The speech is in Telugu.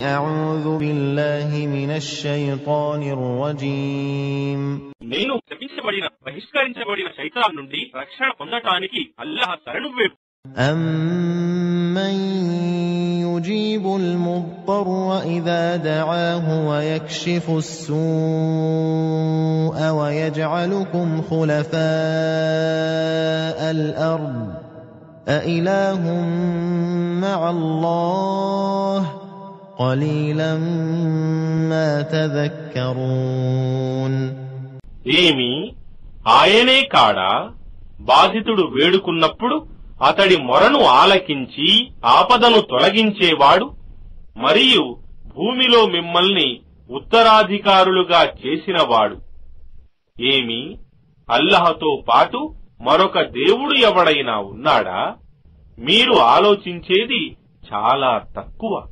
أعوذ بالله من الشيطان الرجيم నేను శపించబడిన బహిష్కరించబడిన శైతాన్ నుండి రక్షణ పొందటానికి అల్లాహ్ శరణు వేడు. أَمَّن يُجِيبُ الْمُضْطَرَّ إِذَا دَعَاهُ وَيَكْشِفُ السُّوءَ وَيَجْعَلُكُمْ خُلَفَاءَ الْأَرْضِ أَإِلَٰهٌ مَّعَ اللَّهِ قَلِيلًا مَّا تَذَكَّرُونَ ఏమి ఆయనే కాడా బాధితుడు వేడుకున్నప్పుడు అతడి మొరను ఆలకించి ఆపదను తొలగించేవాడు మరియు భూమిలో మిమ్మల్ని ఉత్తరాధికారులుగా చేసినవాడు. ఏమి అల్లాహ్తో పాటు మరొక దేవుడు ఎవడైనా ఉన్నాడా? మీరు ఆలోచించేది చాలా తక్కువ.